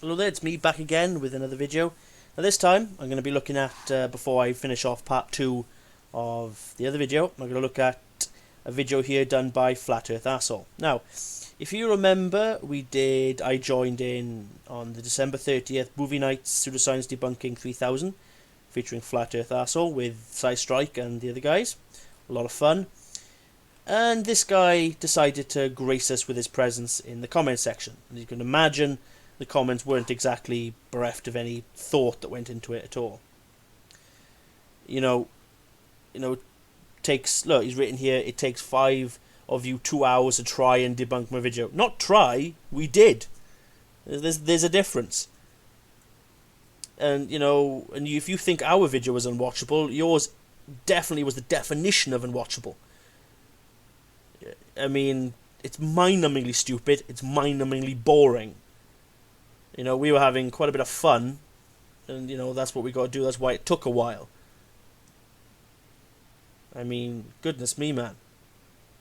Hello there, it's me back again with another video. Now this time I'm going to be looking at, before I finish off part 2 of the other video, I'm going to look at a video here done by Flat Earth Asshole. Now, if you remember, I joined in on the December 30th Movie Nights Pseudoscience Debunking 3000, featuring Flat Earth Asshole with Psystrike and the other guys. A lot of fun. And this guy decided to grace us with his presence in the comment section. And you can imagine the comments weren't exactly bereft of any thought that went into it at all. Look, he's written here, it takes 5 of you 2 hours to try and debunk my video. Not try, we did. There's a difference. And, if you think our video was unwatchable, yours definitely was the definition of unwatchable. I mean, it's mind-numbingly stupid, it's mind-numbingly boring. We were having quite a bit of fun, and, that's what we got to do. That's why it took a while. I mean, goodness me, man.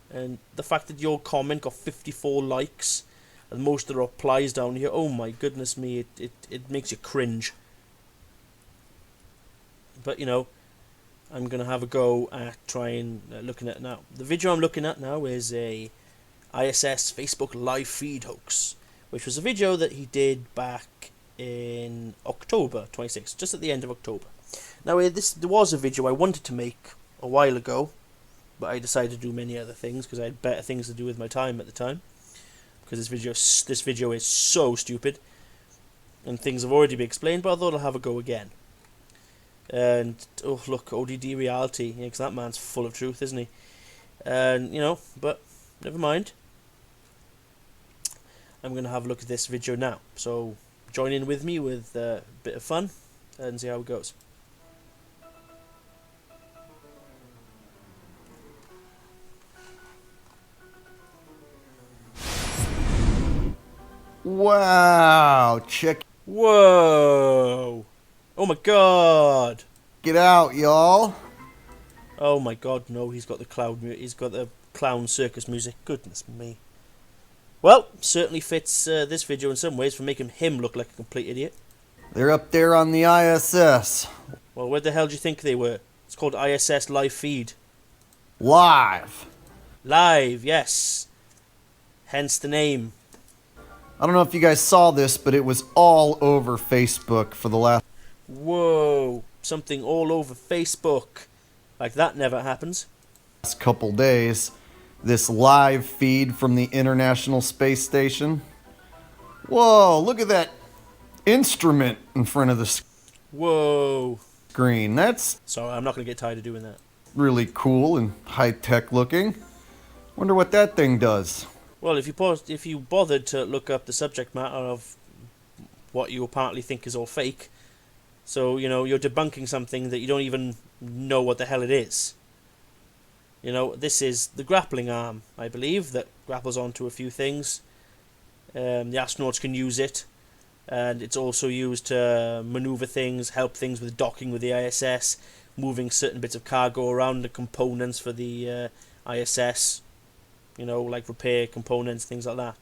And the fact that your comment got 54 likes, and most of the replies down here, oh my goodness me, it makes you cringe. But, I'm going to have a go at trying, looking at now. The video I'm looking at now is a ISS Facebook live feed hoax, which was a video that he did back in October 26th, just at the end of October. Now, there was a video I wanted to make a while ago, but I decided to do many other things because I had better things to do with my time at the time. Because this video is so stupid, and things have already been explained, but I thought I'll have a go again. And, oh look, ODD Reality, yeah, 'cause that man's full of truth, isn't he? And, but never mind. I'm going to have a look at this video now. So join in with me with a bit of fun and see how it goes. Wow, check Whoa! Oh my god! it out, y'all. Oh my god, no, he's got the clown circus music. Goodness me. Well, certainly fits this video in some ways for making him look like a complete idiot. They're up there on the ISS. Well, where the hell do you think they were? It's called ISS Live Feed. Live. Live, yes. Hence the name. I don't know if you guys saw this, but it was all over Facebook for the last Whoa, something all over Facebook. Like that never happens. couple days. This live feed from the International Space Station. Whoa, look at that instrument in front of the Whoa. screen. That's Sorry, I'm not going to get tired of doing that. really cool and high-tech looking. Wonder what that thing does. Well, if you bothered to look up the subject matter of what you apparently think is all fake, so, you're debunking something that you don't even know what the hell it is. This is the grappling arm, I believe, that grapples onto a few things. The astronauts can use it, and it's also used to maneuver things, help things with docking with the ISS, moving certain bits of cargo around, the components for the ISS, like repair components, things like that.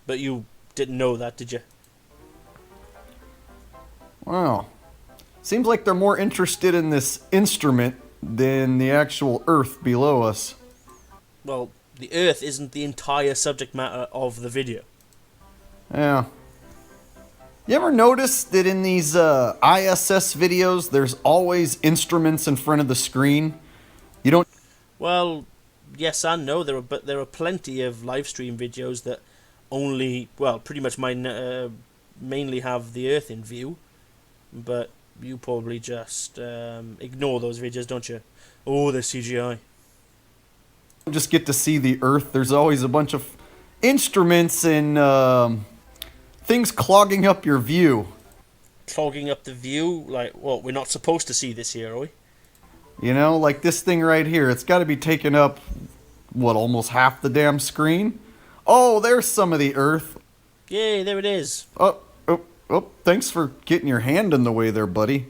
But you didn't know that, did you? Wow. Seems like they're more interested in this instrument than the actual Earth below us. Well, the Earth isn't the entire subject matter of the video. Yeah. You ever notice that in these ISS videos, there's always instruments in front of the screen? You don't... Well, yes and no. But there are plenty of live stream videos that pretty much mainly have the Earth in view. But you probably just ignore those videos, don't you? Oh, they're CGI. just get to see the Earth. There's always a bunch of instruments and things clogging up your view. Clogging up the view? Like, well, we're not supposed to see this here, are we? Like this thing right here. It's got to be taking up, almost half the damn screen? Oh, there's some of the Earth. Yay, there it is. Oh, thanks for getting your hand in the way there, buddy.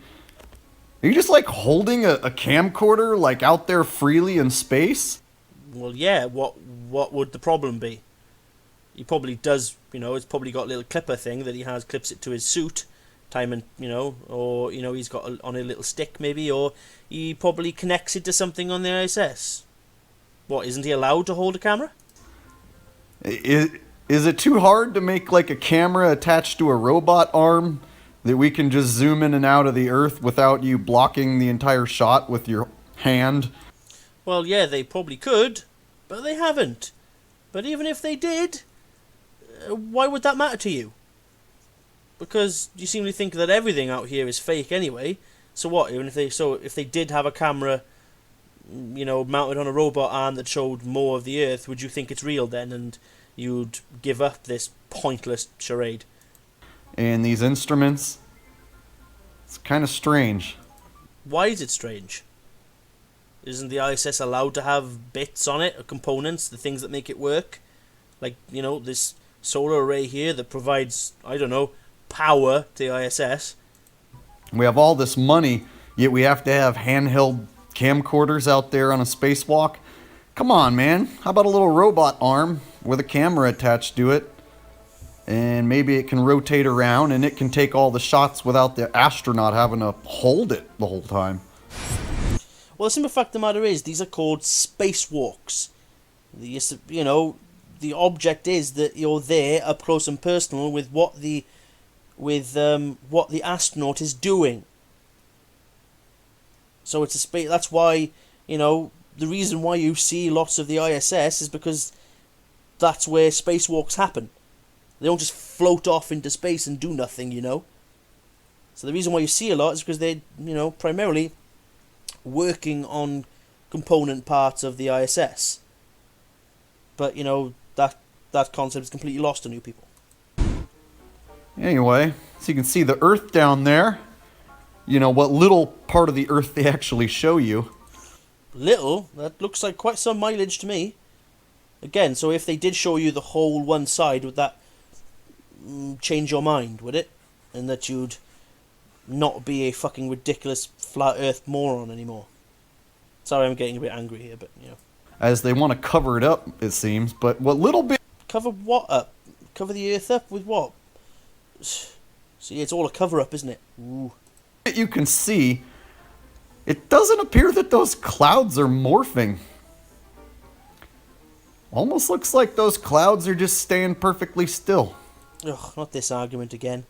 Are you just, holding a camcorder, out there freely in space? Well, yeah, what would the problem be? He probably does, it's probably got a little clipper thing that he has, clips it to his suit, time and, or, he's got on a little stick maybe, or he probably connects it to something on the ISS. What, isn't he allowed to hold a camera? Is it too hard to make like a camera attached to a robot arm that we can just zoom in and out of the Earth without you blocking the entire shot with your hand? Well, yeah, they probably could, but they haven't. But even if they did, why would that matter to you? Because you seem to think that everything out here is fake anyway. So what? Even if they did have a camera, mounted on a robot arm that showed more of the Earth, would you think it's real then, and you'd give up this pointless charade? And these instruments, it's kind of strange. Why is it strange? Isn't the ISS allowed to have bits on it, or components, the things that make it work? Like, this solar array here that provides, I don't know, power to the ISS. We have all this money, yet we have to have handheld camcorders out there on a spacewalk. Come on, man. How about a little robot arm with a camera attached to it? And maybe it can rotate around and it can take all the shots without the astronaut having to hold it the whole time. Well, the simple fact of the matter is, these are called spacewalks. The object is that you're there up close and personal with what the astronaut is doing. So it's a space. That's why, the reason why you see lots of the ISS is because that's where spacewalks happen. They don't just float off into space and do nothing, So the reason why you see a lot is because they're, primarily working on component parts of the ISS. But, that concept is completely lost on you people. Anyway, so you can see the Earth down there. What little part of the Earth they actually show you. Little? That looks like quite some mileage to me. Again, so if they did show you the whole one side, would that change your mind, would it? And that you'd not be a fucking ridiculous flat Earth moron anymore. Sorry, I'm getting a bit angry here, but, As they want to cover it up, it seems. But what little bit... Cover what up? Cover the Earth up with what? See, it's all a cover-up, isn't it? Ooh. You can see, it doesn't appear that those clouds are morphing. Almost looks like those clouds are just staying perfectly still. Ugh, not this argument again.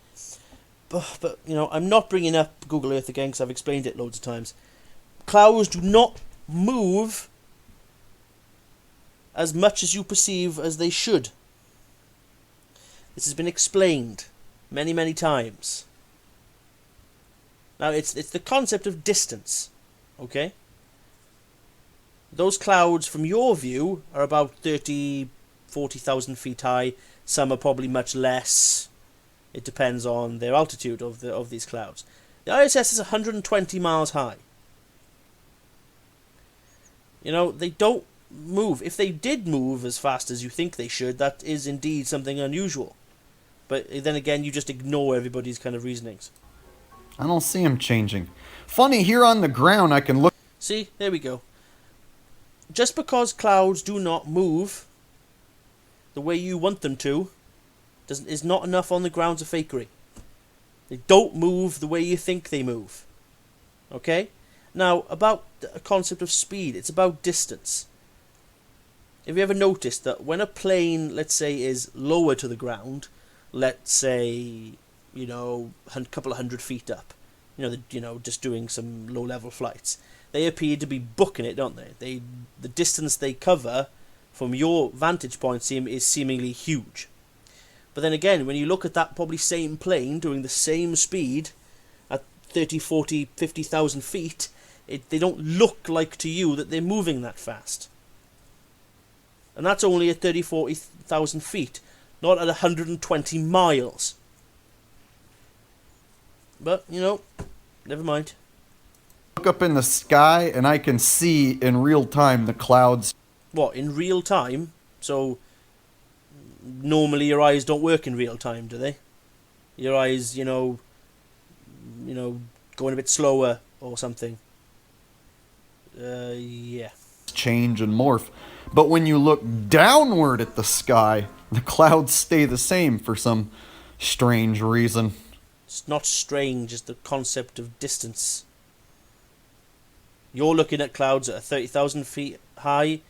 But I'm not bringing up Google Earth again because I've explained it loads of times. Clouds do not move as much as you perceive as they should. This has been explained many, many times. Now, it's the concept of distance, okay? Those clouds, from your view, are about 40,000 feet high. Some are probably much less. It depends on their altitude of these clouds. The ISS is 120 miles high. They don't move. If they did move as fast as you think they should, that is indeed something unusual. But then again, you just ignore everybody's kind of reasonings. I don't see them changing. Funny, here on the ground I can look... See, there we go. Just because clouds do not move the way you want them to, is not enough on the grounds of fakery. They don't move the way you think they move. Okay? Now, about the concept of speed, it's about distance. Have you ever noticed that when a plane, let's say, is lower to the ground, let's say, a couple of 100 feet up, just doing some low-level flights, they appear to be booking it, don't they? The distance they cover from your vantage point is seemingly huge. But then again, when you look at that probably same plane doing the same speed at 30, 40, 50,000 feet, they don't look like to you that they're moving that fast. And that's only at 30, 40,000 feet, not at 120 miles. But, never mind. Look up in the sky and I can see in real time the clouds. What, in real time? So, normally your eyes don't work in real time, do they? Your eyes, going a bit slower or something. Yeah. Change and morph. But when you look downward at the sky, The clouds stay the same for some strange reason. It's not strange, it's the concept of distance. You're looking at clouds that are 30,000 feet high.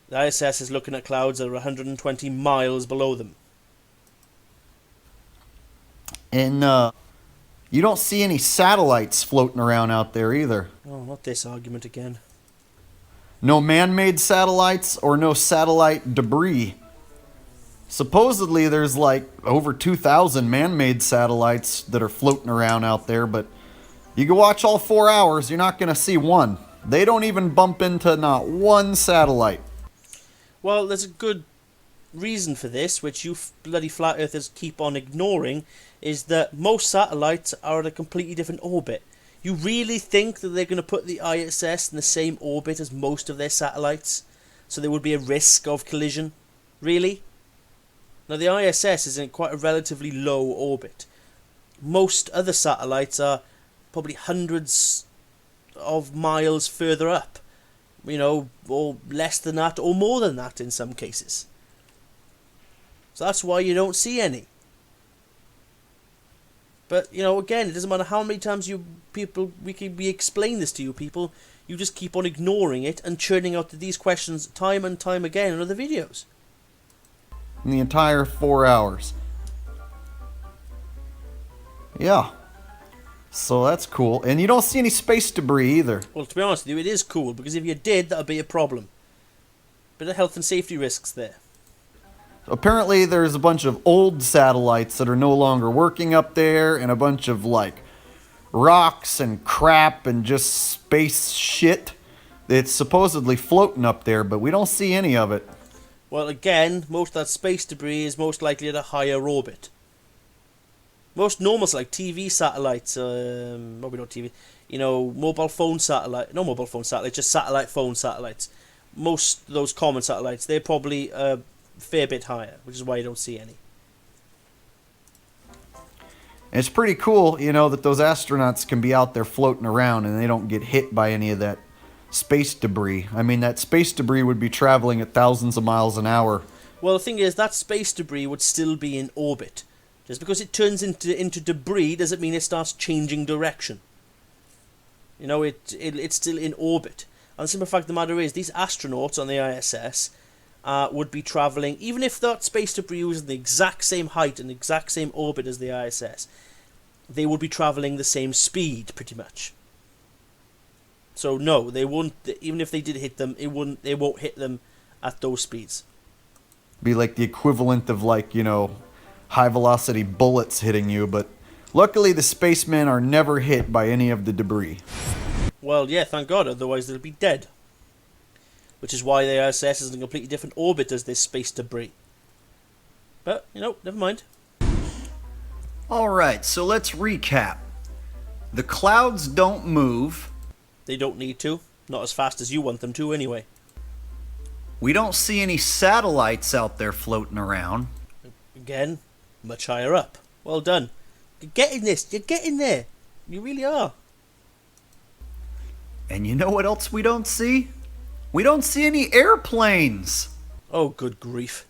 The ISS is looking at clouds that are 120 miles below them. And you don't see any satellites floating around out there either. Oh, not this argument again. No man-made satellites or no satellite debris. Supposedly there's like over 2,000 man-made satellites that are floating around out there, but you can watch all 4 hours, you're not going to see one. They don't even bump into not one satellite. Well, there's a good reason for this, which you bloody flat earthers keep on ignoring, is that most satellites are at a completely different orbit. You really think that they're going to put the ISS in the same orbit as most of their satellites? So there would be a risk of collision? Really? Now the ISS is in quite a relatively low orbit. Most other satellites are probably hundreds of miles further up. You know, or less than that, or more than that in some cases. So that's why you don't see any. But, you know, again, it doesn't matter how many times we explain this to you people, you just keep on ignoring it and churning out these questions time and time again in other videos. In the entire 4 hours. Yeah. So that's cool. And you don't see any space debris either. Well, to be honest with you, it is cool, because if you did, that would be a problem. Bit of health and safety risks there. Apparently there's a bunch of old satellites that are no longer working up there, and a bunch of like rocks and crap and just space shit that's supposedly floating up there, but we don't see any of it. Well, again, most of that space debris is most likely at a higher orbit. Most normal, like TV satellites, maybe not TV, you know, mobile phone satellite, no mobile phone satellites, just satellite phone satellites. Most of those common satellites, they're probably a fair bit higher, which is why you don't see any. And it's pretty cool, you know, that those astronauts can be out there floating around and they don't get hit by any of that space debris. I mean, that space debris would be traveling at thousands of miles an hour. Well, the thing is, that space debris would still be in orbit. Just because it turns into debris doesn't mean it starts changing direction. You know, it's still in orbit. And the simple fact of the matter is, these astronauts on the ISS would be travelling, even if that space debris was the exact same height and the exact same orbit as the ISS, they would be travelling the same speed, pretty much. So no, they won't. Even if they did hit them, they won't hit them at those speeds. Be like the equivalent of, like, you know, high velocity bullets hitting you, but luckily the spacemen are never hit by any of the debris. Well, yeah, thank God, otherwise they'll be dead. Which is why the ISS is in a completely different orbit as this space debris. But, you know, never mind. Alright, so let's recap. The clouds don't move. They don't need to. Not as fast as you want them to, anyway. We don't see any satellites out there floating around. Again, much higher up. Well done. You're getting this. You're getting there. You really are. And you know what else we don't see? We don't see any airplanes. Oh, good grief.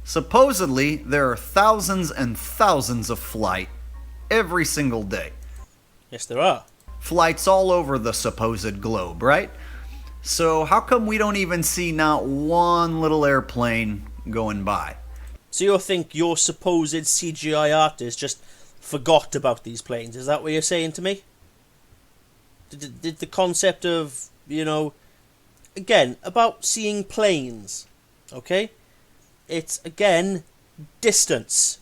Supposedly, there are thousands and thousands of flights every single day. Yes, there are. Flights all over the supposed globe, right? So how come we don't even see not one little airplane going by? So you think your supposed CGI artist just forgot about these planes? Is that what you're saying to me? Did the concept of, you know, again, about seeing planes, okay? It's, again, distance.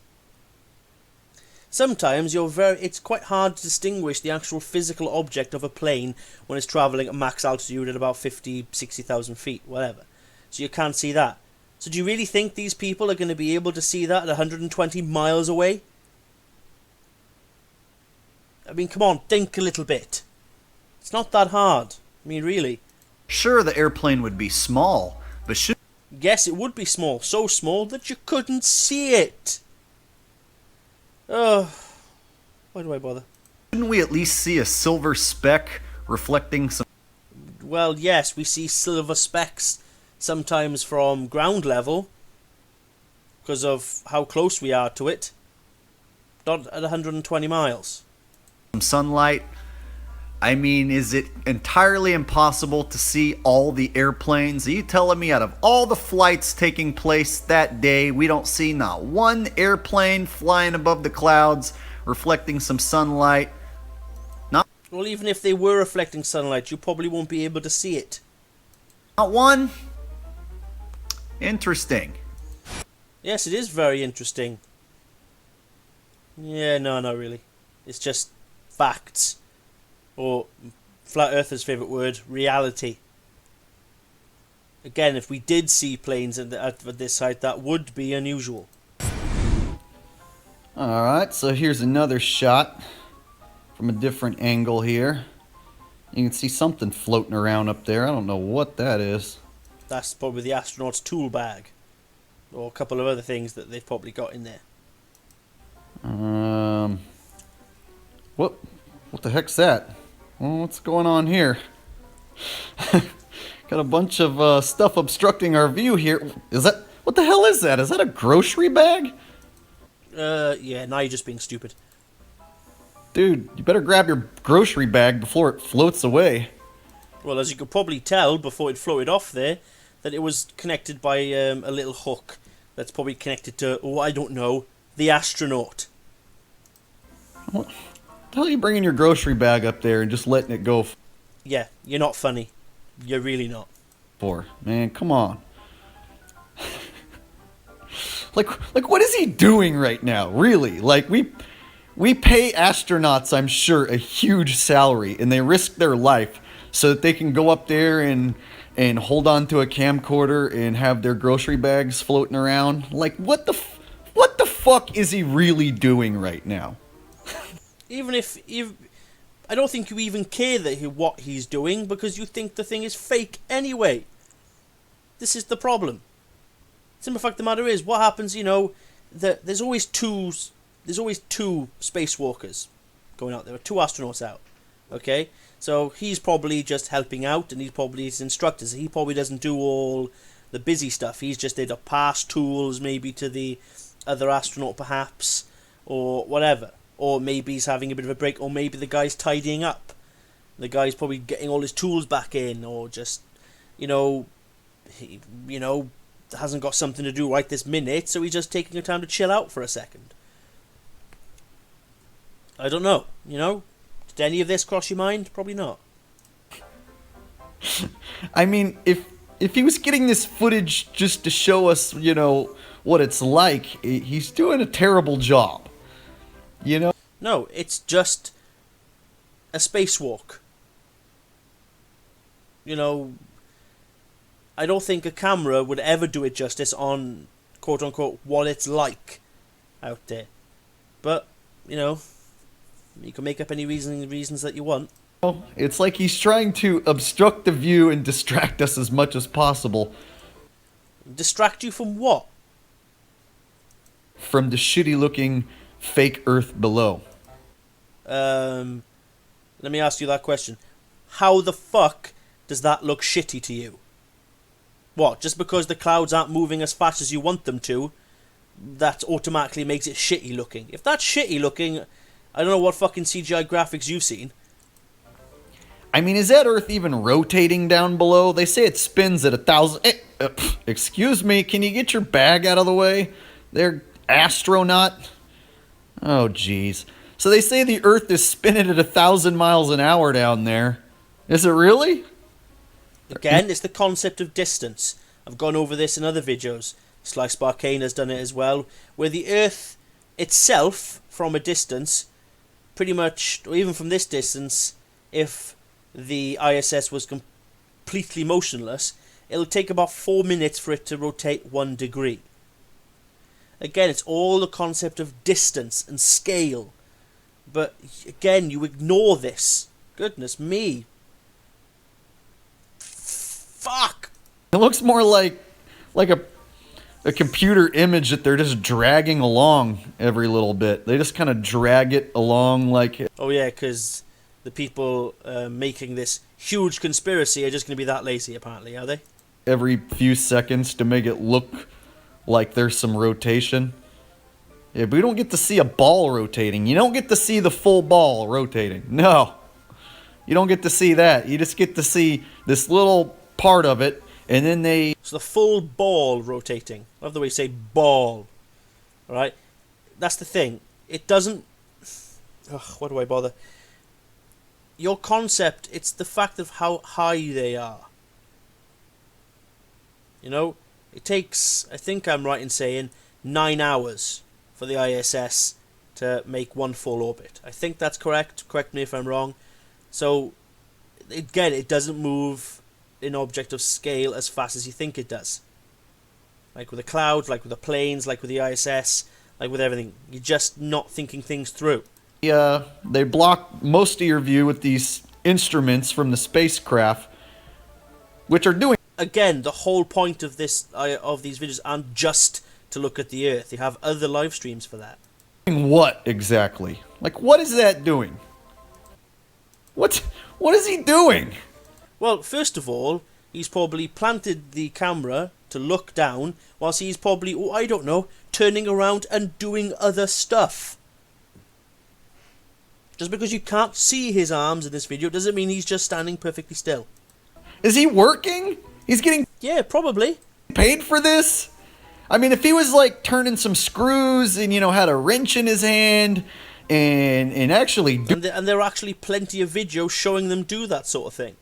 Sometimes it's quite hard to distinguish the actual physical object of a plane when it's travelling at max altitude at about 50, 60,000 feet, whatever. So you can't see that. So do you really think these people are going to be able to see that at 120 miles away? I mean, come on, think a little bit. It's not that hard. I mean, really. Sure, the airplane would be small, but Yes, it would be small. So small that you couldn't see it. Oh, why do I bother? Shouldn't we at least see a silver speck reflecting some... Well, yes, we see silver specks sometimes from ground level. because of how close we are to it. Not at 120 miles. Some sunlight. I mean, is it entirely impossible to see all the airplanes? Are you telling me out of all the flights taking place that day, we don't see not one airplane flying above the clouds, reflecting some sunlight? Well, even if they were reflecting sunlight, you probably won't be able to see it. Not one? Interesting. Yes, it is very interesting. Yeah, no, not really. It's just facts. Or, Flat Earther's favourite word, reality. Again, if we did see planes at this site, that would be unusual. Alright, so here's another shot from a different angle here. You can see something floating around up there. I don't know what that is. That's probably the astronaut's tool bag. Or a couple of other things that they've probably got in there. What the heck's that? Well, what's going on here? Got a bunch of stuff obstructing our view here. What the hell is that? Is that a grocery bag? Yeah, now you're just being stupid. Dude, you better grab your grocery bag before it floats away. Well, as you could probably tell before it floated off there, that it was connected by a little hook that's probably connected to, oh, I don't know, the astronaut. What the hell are you bringing your grocery bag up there and just letting it go Yeah, you're not funny. You're really not. for? Man, come on. Like what is he doing right now? Really? Like, we pay astronauts, I'm sure, a huge salary, and they risk their life so that they can go up there and hold on to a camcorder and have their grocery bags floating around. Like, what the fuck is he really doing right now? Even if I don't think you even care what he's doing, because you think the thing is fake anyway. This is the problem. Simple fact of the matter is, what happens, there's always two spacewalkers going out there, two astronauts out, okay? So he's probably just helping out, and he's probably his instructor, so he probably doesn't do all the busy stuff. He's just there to pass tools, maybe to the other astronaut perhaps, or whatever. Or maybe he's having a bit of a break, or maybe the guy's tidying up. The guy's probably getting all his tools back in, or just, he hasn't got something to do right this minute, so he's just taking the time to chill out for a second. I don't know, Did any of this cross your mind? Probably not. I mean, if he was getting this footage just to show us, what it's like, he's doing a terrible job. No, it's just a spacewalk. I don't think a camera would ever do it justice on, quote-unquote, what it's like out there. But, you can make up any reasons that you want. It's like he's trying to obstruct the view and distract us as much as possible. Distract you from what? From the shitty-looking fake Earth below. Let me ask you that question. How the fuck does that look shitty to you? What, just because the clouds aren't moving as fast as you want them to, that automatically makes it shitty looking? If that's shitty looking, I don't know what fucking CGI graphics you've seen. I mean, is that Earth even rotating down below? They say it spins at 1,000... excuse me, can you get your bag out of the way? There, astronaut? Oh, jeez. So they say the Earth is spinning at 1,000 miles an hour down there. Is it really? Again, it's the concept of distance. I've gone over this in other videos. Slice Barcane has done it as well, where the Earth itself, from a distance, pretty much, or even from this distance, if the ISS was completely motionless, it'll take about 4 minutes for it to rotate 1 degree. Again, it's all the concept of distance and scale. But again, you ignore this. Goodness me. Fuck. It looks more like a computer image that they're just dragging along every little bit. They just kind of drag it along like... Oh yeah, because the people making this huge conspiracy are just going to be that lazy, apparently, are they? Every few seconds to make it look like there's some rotation. Yeah, but we don't get to see a ball rotating. You don't get to see the full ball rotating. No. You don't get to see that. You just get to see this little part of it, and then they... So the full ball rotating. I love the way you say ball. Alright? That's the thing. It doesn't... Ugh, why do I bother? Your concept, it's the fact of how high they are. You know? It takes, I think I'm right in saying, 9 hours for the ISS to make one full orbit. I think that's correct. Correct me if I'm wrong. So, again, it doesn't move in object of scale as fast as you think it does. Like with the clouds, like with the planes, like with the ISS, like with everything. You're just not thinking things through. They block most of your view with these instruments from the spacecraft, which are doing... Again, the whole point of these videos aren't just to look at the Earth. You have other live streams for that. What exactly? Like, what is that doing? What is he doing? Well, first of all, he's probably planted the camera to look down, whilst he's probably, oh, I don't know, turning around and doing other stuff. Just because you can't see his arms in this video doesn't mean he's just standing perfectly still. Is he working? He's getting... Yeah, probably. Paid for this? I mean, if he was like turning some screws and, you know, had a wrench in his hand and actually and there are actually plenty of videos showing them do that sort of thing.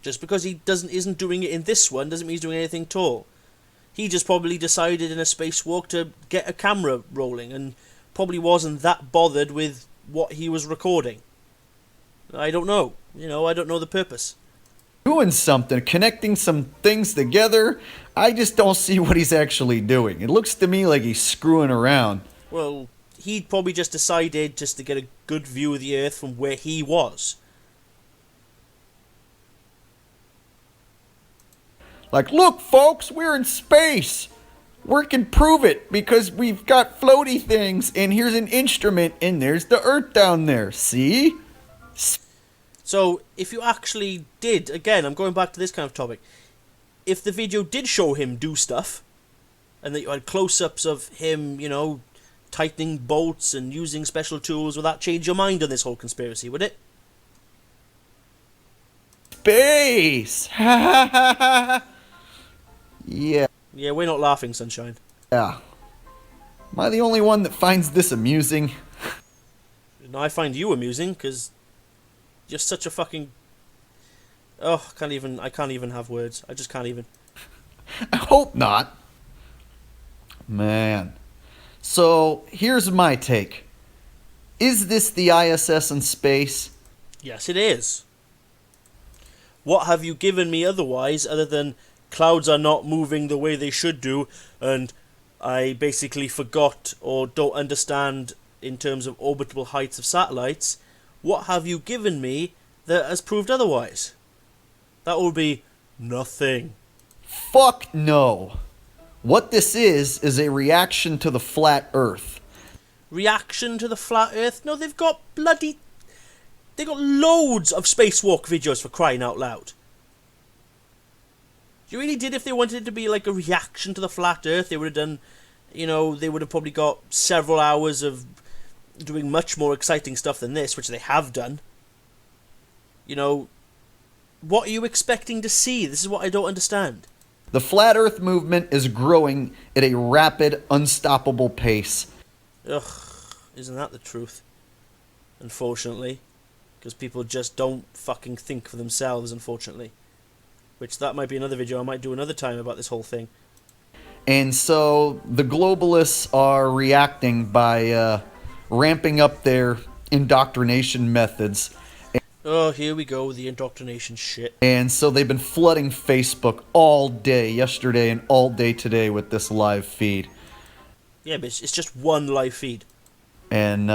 Just because he isn't doing it in this one doesn't mean he's doing anything at all. He just probably decided in a spacewalk to get a camera rolling and probably wasn't that bothered with what he was recording. I don't know. You know, I don't know the purpose. Doing something, connecting some things together. I just don't see what he's actually doing. It looks to me like he's screwing around. Well, he'd probably just decided just to get a good view of the Earth from where he was. Like, look, folks, we're in space. We can prove it because we've got floaty things, and here's an instrument, and there's the Earth down there. See? So, if you actually did, again, I'm going back to this kind of topic, if the video did show him do stuff, and that you had close-ups of him, you know, tightening bolts and using special tools, would that change your mind on this whole conspiracy, would it? Space! Ha ha ha ha! Yeah. Yeah, we're not laughing, Sunshine. Yeah. Am I the only one that finds this amusing? No, I find you amusing, because you're such a fucking... Oh, I can't even have words. I just can't even. I hope not. Man. So, here's my take. Is this the ISS in space? Yes, it is. What have you given me otherwise, other than clouds are not moving the way they should do, and I basically forgot or don't understand in terms of orbitable heights of satellites? What have you given me that has proved otherwise? That would be nothing. Fuck no. What this is a reaction to the flat Earth. Reaction to the flat Earth? No, they've got loads of spacewalk videos, for crying out loud. You really did, if they wanted it to be like a reaction to the flat Earth, they would have done, you know, they would have probably got several hours of doing much more exciting stuff than this, which they have done. You know, what are you expecting to see? This is what I don't understand. The flat Earth movement is growing at a rapid, unstoppable pace. Ugh, isn't that the truth? Unfortunately. Because people just don't fucking think for themselves, unfortunately. Which, that might be another video I might do another time about this whole thing. And so, the globalists are reacting by ramping up their indoctrination methods. Oh, here we go, the indoctrination shit. And so they've been flooding Facebook all day yesterday and all day today with this live feed. Yeah, but it's just one live feed. And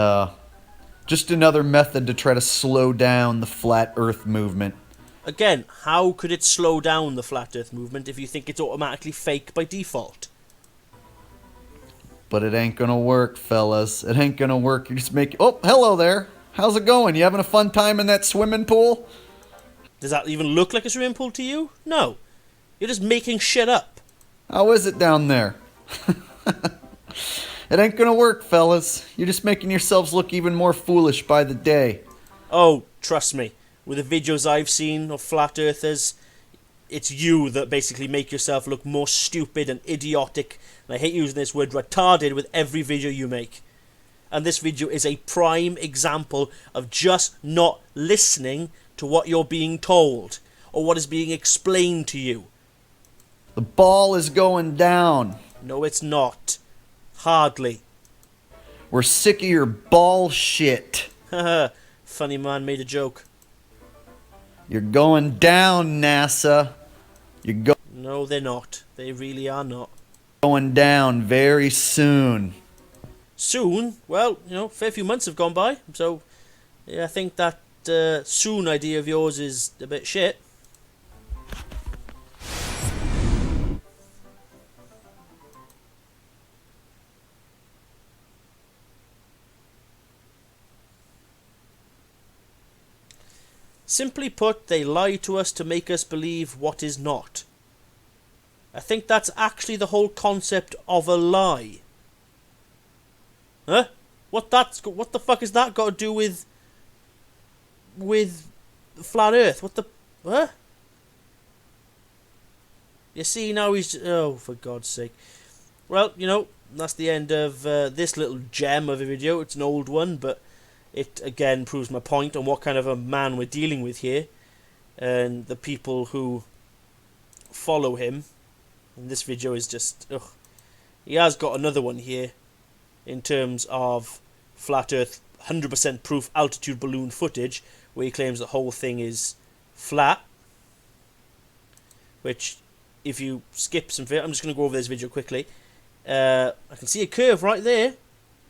just another method to try to slow down the flat Earth movement. Again, how could it slow down the flat Earth movement if you think it's automatically fake by default? But it ain't gonna work, fellas. It ain't gonna work. You just make... Oh, hello there. How's it going? You having a fun time in that swimming pool? Does that even look like a swimming pool to you? No. You're just making shit up. How is it down there? It ain't gonna work, fellas. You're just making yourselves look even more foolish by the day. Oh, trust me. With the videos I've seen of flat earthers, it's you that basically make yourself look more stupid and idiotic. And I hate using this word retarded with every video you make. And this video is a prime example of just not listening to what you're being told or what is being explained to you. The ball is going down. No, it's not. Hardly. We're sick of your ball shit. Haha, funny man made a joke. You're going down, NASA. You're No, they're not. They really are not. going down very soon. Soon? Well, a fair few months have gone by, so yeah, I think that soon idea of yours is a bit shit. Simply put, they lie to us to make us believe what is not. I think that's actually the whole concept of a lie. Huh? What the fuck has that got to do with flat Earth? What the... Huh? You see, now he's... Oh, for God's sake. Well, that's the end of this little gem of a video. It's an old one, but it again proves my point on what kind of a man we're dealing with here. And the people who follow him. And this video is just... Ugh. He has got another one here in terms of flat Earth 100% proof altitude balloon footage, where he claims the whole thing is flat. Which, if you skip some... I'm just going to go over this video quickly. I can see a curve right there.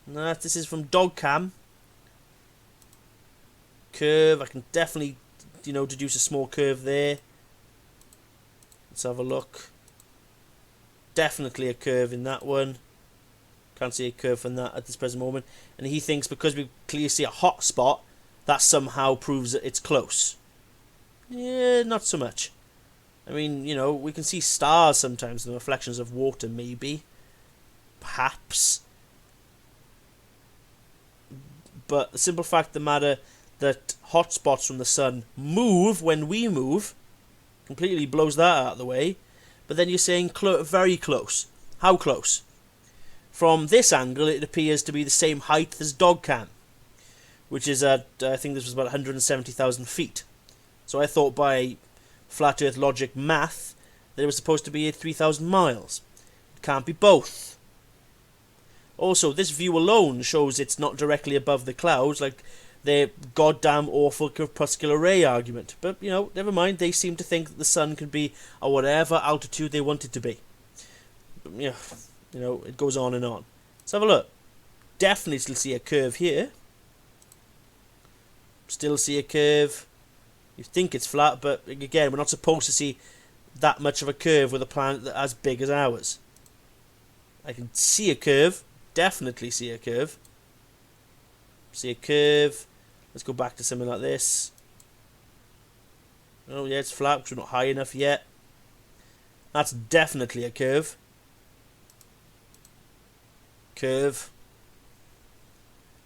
This is from Dogcam. Curve, I can definitely, deduce a small curve there. Let's have a look. Definitely a curve in that one. Can't see a curve from that at this present moment. And he thinks because we clearly see a hot spot, that somehow proves that it's close. Yeah, not so much. I mean, we can see stars sometimes, the reflections of water, maybe. Perhaps. But the simple fact of the matter that hot spots from the sun move when we move completely blows that out of the way. But then you're saying very close. How close? From this angle, it appears to be the same height as Dogcam, which is at, I think this was about 170,000 feet. So I thought by flat Earth logic math that it was supposed to be at 3,000 miles. It can't be both. Also, this view alone shows it's not directly above the clouds, like their goddamn awful corpuscular ray argument. But, never mind, they seem to think that the sun can be at whatever altitude they want it to be. It goes on and on. Let's have a look. Definitely still see a curve here. Still see a curve. You think it's flat, but again, we're not supposed to see that much of a curve with a planet that's as big as ours. I can see a curve. Definitely see a curve. See a curve. Let's go back to something like this. Oh yeah, it's flat because we're not high enough yet. That's definitely a curve. Curve.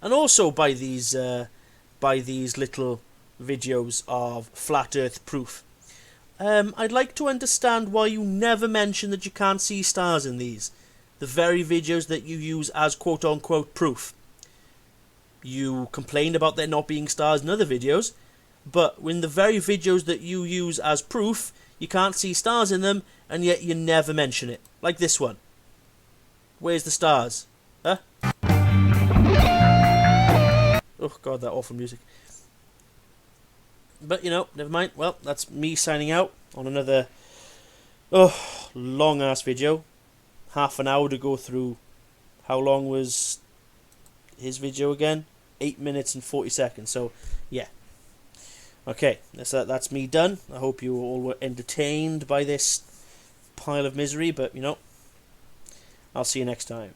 And also by these little videos of flat Earth proof, I'd like to understand why you never mention that you can't see stars in these. The very videos that you use as quote-unquote proof. You complain about there not being stars in other videos, but in the very videos that you use as proof, you can't see stars in them, and yet you never mention it. Like this one. Where's the stars? Huh? Oh god, that awful music. But, never mind. Well, that's me signing out on another long-ass video. Half an hour to go through. How long was his video again? 8 minutes and 40 seconds. So, yeah. Okay, that's me done. I hope you all were entertained by this pile of misery. But, I'll see you next time.